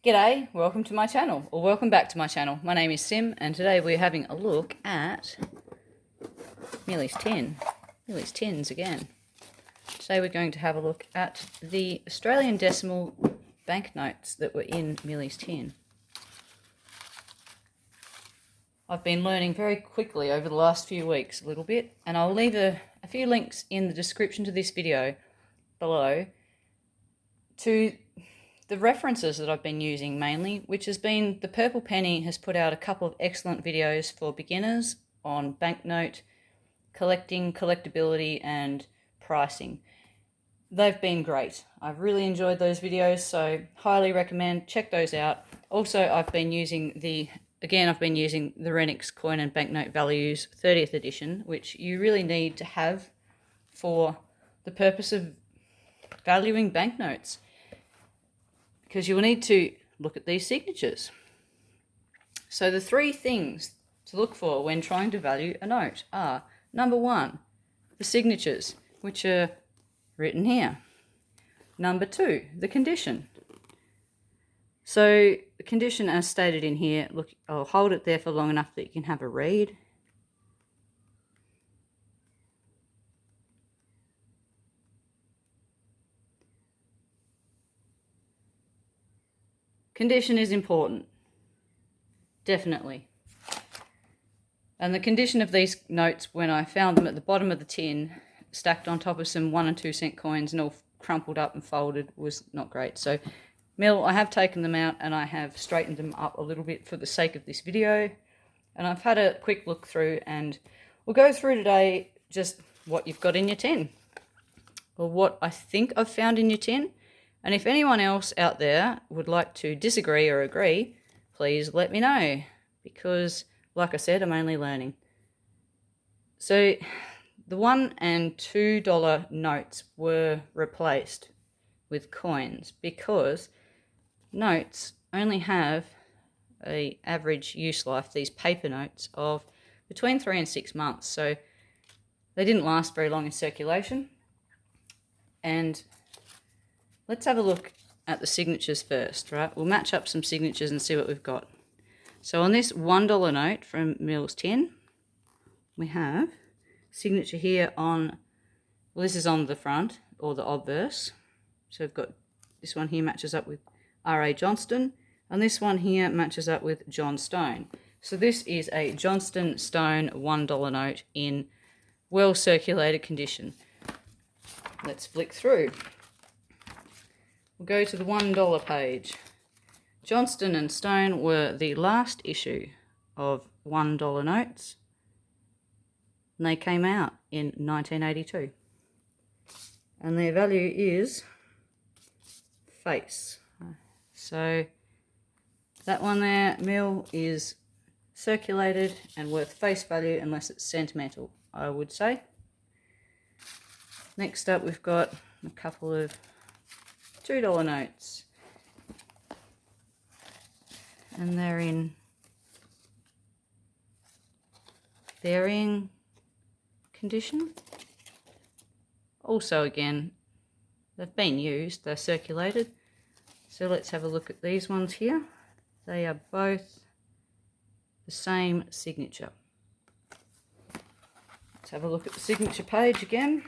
G'day, welcome to my channel, or welcome back to my channel. My name is Sim, and today we're having a look at Millys tin. Millys tins again. Today we're going to have a look at the Australian decimal banknotes that were in Millys tin. I've been learning very quickly over the last few weeks a little bit, and I'll leave a few links in the description to this video below to the references that I've been using mainly, which has been the Purple Penny has put out a couple of excellent videos for beginners on banknote collecting, collectability and pricing. They've been great. I've really enjoyed those videos, so highly recommend, check those out. Also, I've been using the Renix Coin and Banknote Values 30th edition, which you really need to have for the purpose of valuing banknotes, because you'll need to look at these signatures. So the three things to look for when trying to value a note are, number one, the signatures, which are written here. Number two, the condition. So the condition as stated in here, look, I'll hold it there for long enough that you can have a read. Condition is important, definitely. And the condition of these notes, when I found them at the bottom of the tin, stacked on top of some 1 and 2 cent coins and all crumpled up and folded, was not great. So I have taken them out and I have straightened them up a little bit for the sake of this video. And I've had a quick look through, and we'll go through today just what you've got in your tin, or what I think I've found in your tin. And if anyone else out there would like to disagree or agree, please let me know, because like I said, I'm only learning. So the $1 and $2 notes were replaced with coins because notes only have an average use life, these paper notes, of between 3 and 6 months. So they didn't last very long in circulation. And let's have a look at the signatures first, right? We'll match up some signatures and see what we've got. So on this $1 note from Millys tin, we have signature here on, well, this is on the front, or the obverse. So we've got this one here matches up with R.A. Johnston, and this one here matches up with John Stone. So this is a Johnston Stone $1 note in well circulated condition. Let's flick through. We'll go to the $1 page. Johnston and Stone were the last issue of $1 notes, and they came out in 1982. And their value is face. So that one there, mil, is circulated and worth face value unless it's sentimental, I would say. Next up, we've got a couple of $2 notes, and they're in varying condition. Also, again, they've been used, they're circulated. So let's have a look at these ones here. They are both the same signature. Let's have a look at the signature page again.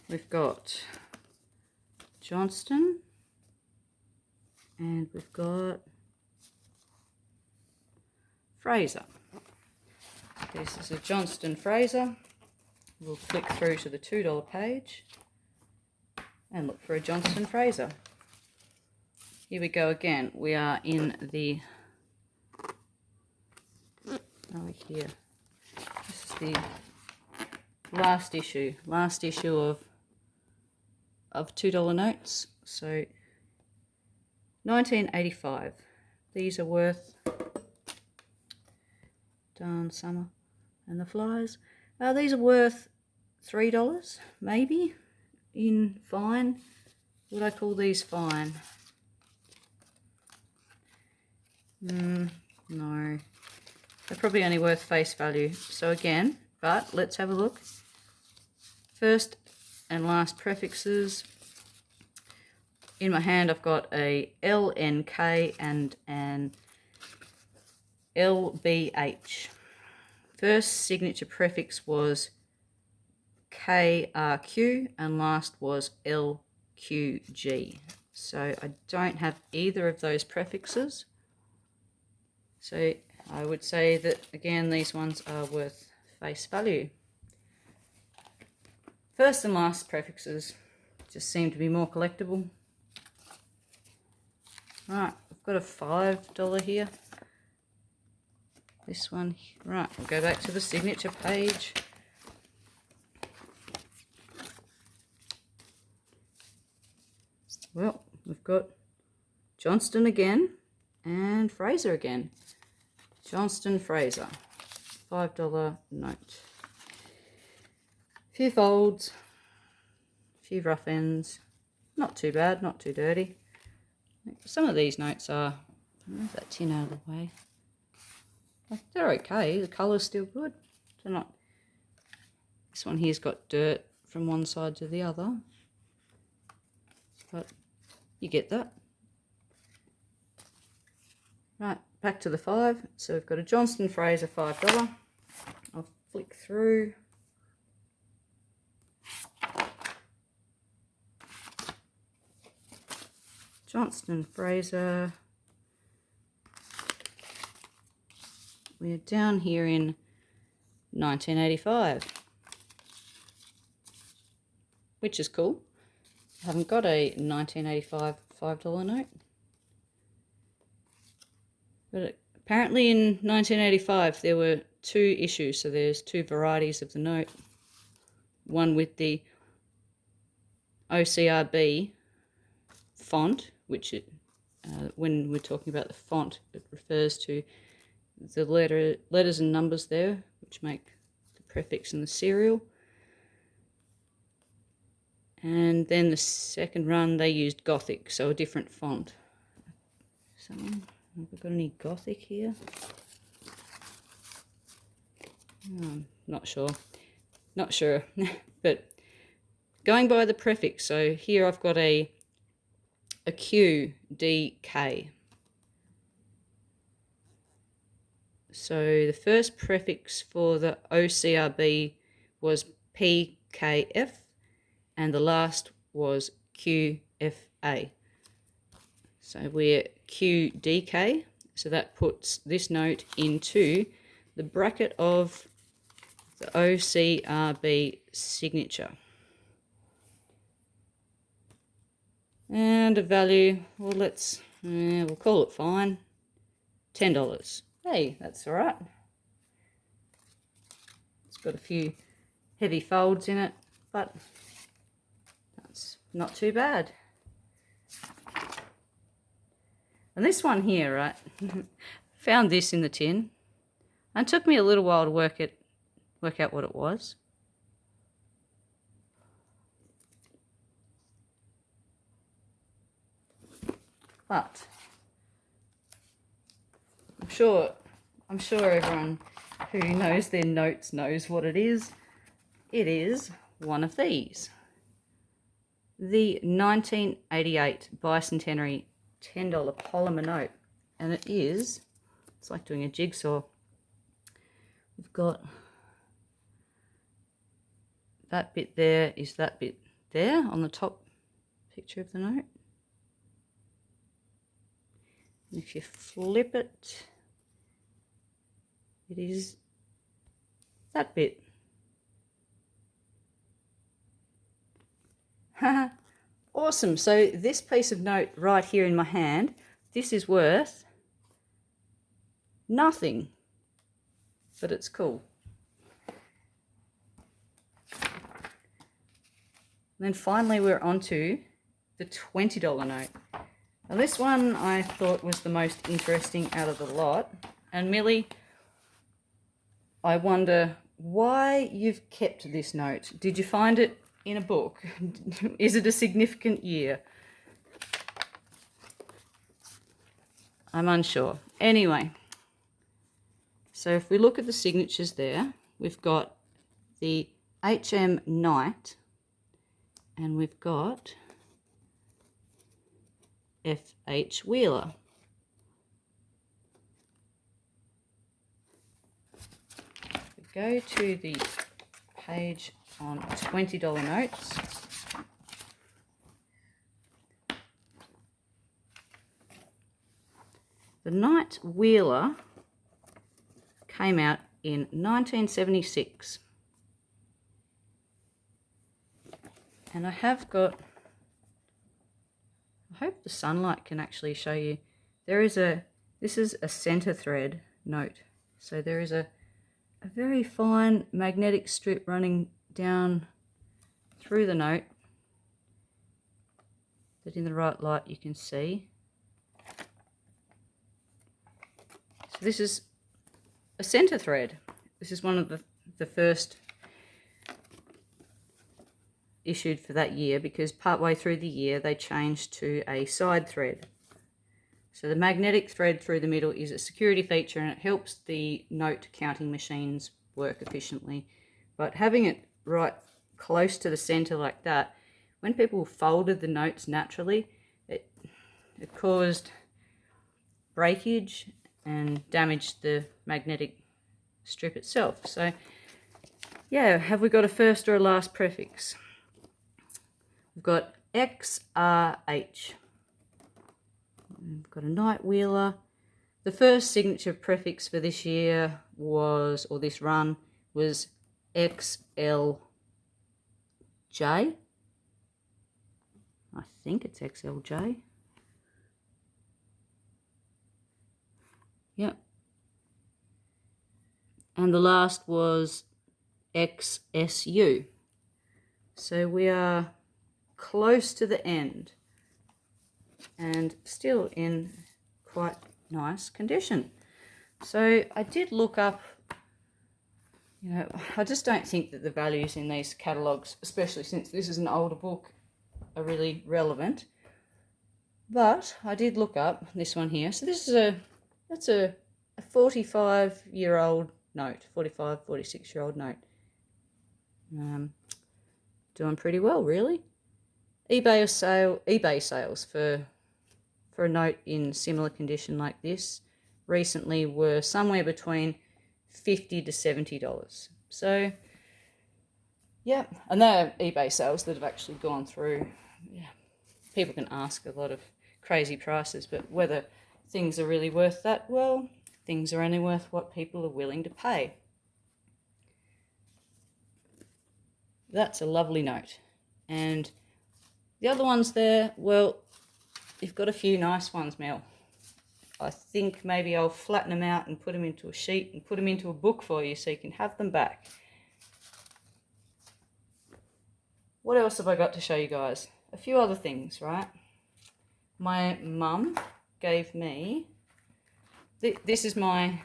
We've got Johnston, and we've got Fraser. This is a Johnston Fraser. We'll flick through to the $2 page and look for a Johnston Fraser. Here we go again. We are in the, over here. This is the last issue of $2 notes. So 1985. These are worth, darn summer and the flies. These are worth $3, maybe, in fine. Would I call these fine? No. They're probably only worth face value. So again, but let's have a look. First and last prefixes. in my hand I've got a LNK and an LBH. First signature prefix was KRQ and last was LQG. So I don't have either of those prefixes. So I would say that, again, these ones are worth face value. First and last prefixes just seem to be more collectible. Right, I've got a $5 here. This one, right, we'll go back to the signature page. Well, we've got Johnston again and Fraser again. Johnston Fraser, $5 note. Few folds, few rough ends, not too bad, not too dirty. Some of these notes are, move that tin out of the way. They're okay, the colour's still good. They're not. This one here's got dirt from one side to the other, but you get that. Right, back to the 5. So we've got a Johnston Fraser $5. I'll flick through. Johnston Fraser. We're down here in 1985, which is cool. I haven't got a 1985 $5 note. But apparently in 1985 there were 2 issues, so there's 2 varieties of the note. One with the OCRB font, which when we're talking about the font, it refers to the letters and numbers there, which make the prefix and the serial. And then the second run they used Gothic, so a different font. Have we got any Gothic here? I'm not sure. Not sure. But going by the prefix, so here I've got a QDK. So the first prefix for the OCRB was PKF and the last was QFA. So we're QDK, so that puts this note into the bracket of the OCRB signature. And a value, well, we'll call it fine, $10. Hey, that's all right. It's got a few heavy folds in it, but that's not too bad. And this one here, right, found this in the tin, and it took me a little while to work out what it was. But I'm sure everyone who knows their notes knows what it is. It is one of these. The 1988 Bicentenary $10 polymer note. And it's like doing a jigsaw. We've got that bit there is that bit there on the top picture of the note. And if you flip it, it is that bit. Awesome. So this piece of note right here in my hand, this is worth nothing, but it's cool. And then finally we're on to the $20 note. Now this one I thought was the most interesting out of the lot. And Millie, I wonder why you've kept this note. Did you find it in a book? Is it a significant year? I'm unsure. Anyway, so if we look at the signatures there, we've got the HM Knight, and we've got F.H. Wheeler. We go to the page on $20 notes. The Knight Wheeler came out in 1976. And I have got, I hope the sunlight can actually show you, this is a center thread note. So there is a very fine magnetic strip running down through the note that in the right light you can see. So this is a center thread. This is one of the first issued for that year, because partway through the year they changed to a side thread. So the magnetic thread through the middle is a security feature, and it helps the note counting machines work efficiently. But having it right close to the center like that, when people folded the notes naturally, it caused breakage and damaged the magnetic strip itself. So yeah, have we got a first or a last prefix? We've got XRH. We've got a Knight Wheeler. The first signature prefix for this year was, or this run, was XLJ. I think it's XLJ. Yep. And the last was XSU. So we are close to the end and still in quite nice condition. So I did look up, you know, I just don't think that the values in these catalogues, especially since this is an older book, are really relevant. But I did look up this one here. So this is that's a 45-year-old note, 45, 46-year-old note. Doing pretty well, really. eBay sales for a note in similar condition like this recently were somewhere between $50 to $70. So yeah, and they're eBay sales that have actually gone through. Yeah, people can ask a lot of crazy prices, but whether things are really worth that, well, things are only worth what people are willing to pay. That's a lovely note. And the other ones there, well, you've got a few nice ones, Mel. I think maybe I'll flatten them out and put them into a sheet and put them into a book for you so you can have them back. What else have I got to show you guys? A few other things, right? My mum gave me, this is my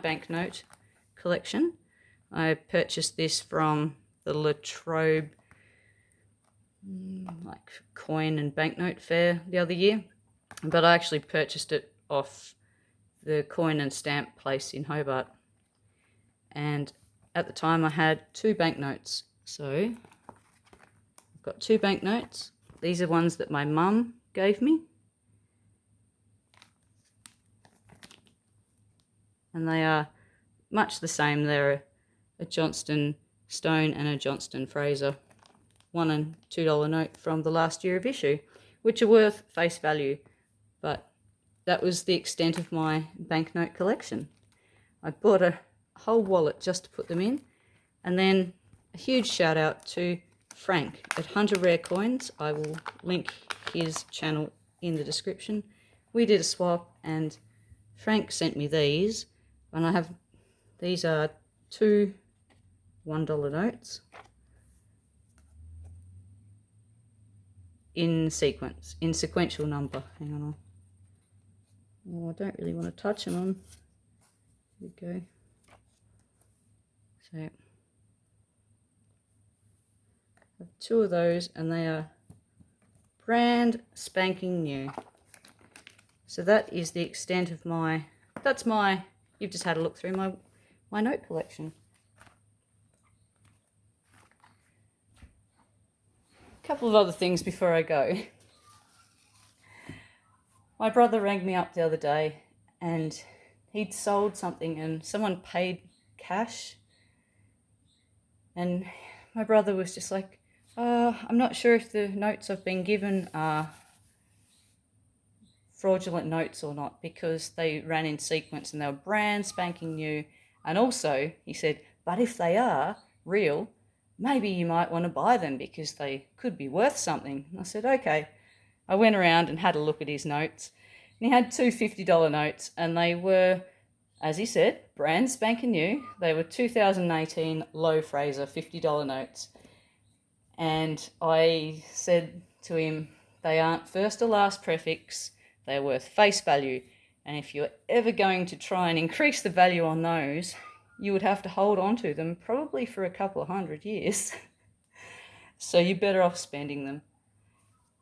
banknote collection. I purchased this from the Latrobe like coin and banknote fair the other year, but I actually purchased it off the coin and stamp place in Hobart, and at the time I had 2 banknotes. So I've got 2 banknotes. These are ones that my mum gave me, and they are much the same. They're a Johnston Stone and a Johnston Fraser $1 and $2 note from the last year of issue, which are worth face value, but that was the extent of my banknote collection. I bought a whole wallet just to put them in. And then a huge shout out to Frank at Hunter Rare Coins. I will link his channel in the description. We did a swap and Frank sent me these, and these are 2 $1 notes in sequential number. Hang on. Oh, I don't really want to touch them on. Here we go. So I have 2 of those, and they are brand spanking new. So that is the extent of you've just had a look through my note collection. A couple of other things before I go. My brother rang me up the other day and he'd sold something and someone paid cash. And my brother was just like, I'm not sure if the notes I've been given are fraudulent notes or not, because they ran in sequence and they were brand spanking new. And also, he said, but if they are real, maybe you might want to buy them because they could be worth something. And I said, okay. I went around and had a look at his notes. And he had two $50 notes, and they were, as he said, brand spanking new. They were 2018 Low Fraser $50 notes. And I said to him, they aren't first or last prefix, they're worth face value. And if you're ever going to try and increase the value on those, you would have to hold on to them probably for a couple of 100 years. So you're better off spending them.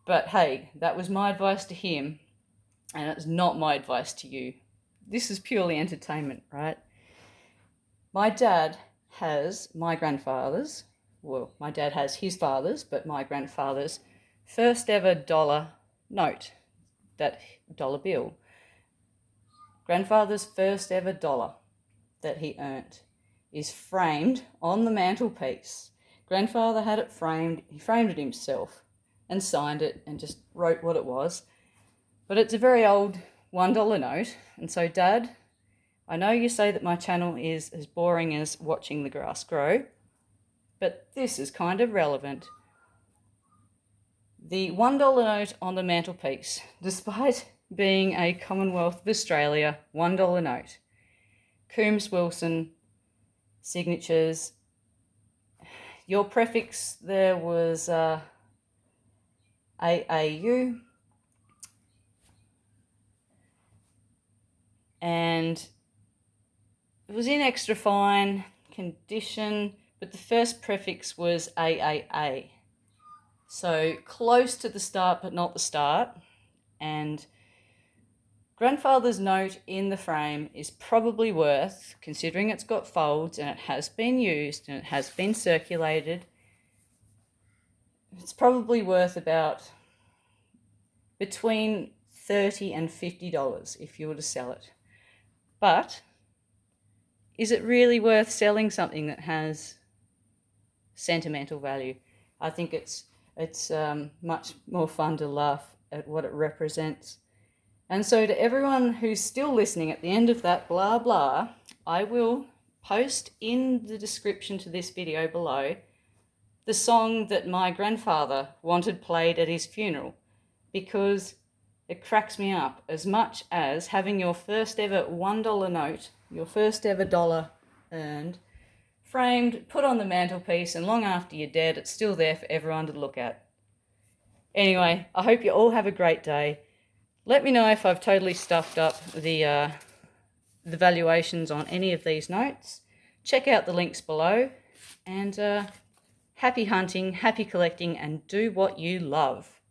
But hey, that was my advice to him, and it's not my advice to you. This is purely entertainment, right? My dad has my grandfather's, well, my dad has his father's, but my grandfather's first ever dollar note, that dollar bill. Grandfather's first ever dollar that he earned is framed on the mantelpiece. Grandfather had it framed, he framed it himself and signed it and just wrote what it was. But it's a very old $1 note. And so, Dad, I know you say that my channel is as boring as watching the grass grow, but this is kind of relevant. The $1 note on the mantelpiece, despite being a Commonwealth of Australia $1 note, Coombs Wilson signatures, your prefix there was AAU, and it was in extra fine condition, but the first prefix was AAA. So close to the start, but not the start. And grandfather's note in the frame is probably worth, considering it's got folds and it has been used and it has been circulated, it's probably worth about between $30 and $50 if you were to sell it. But is it really worth selling something that has sentimental value? I think it's much more fun to laugh at what it represents. And so to everyone who's still listening at the end of that blah blah, I will post in the description to this video below the song that my grandfather wanted played at his funeral, because it cracks me up as much as having your first ever $1 note, your first ever dollar earned, framed, put on the mantelpiece, and long after you're dead, it's still there for everyone to look at. Anyway, I hope you all have a great day. Let me know if I've totally stuffed up the valuations on any of these notes. Check out the links below, and happy hunting, happy collecting, and do what you love.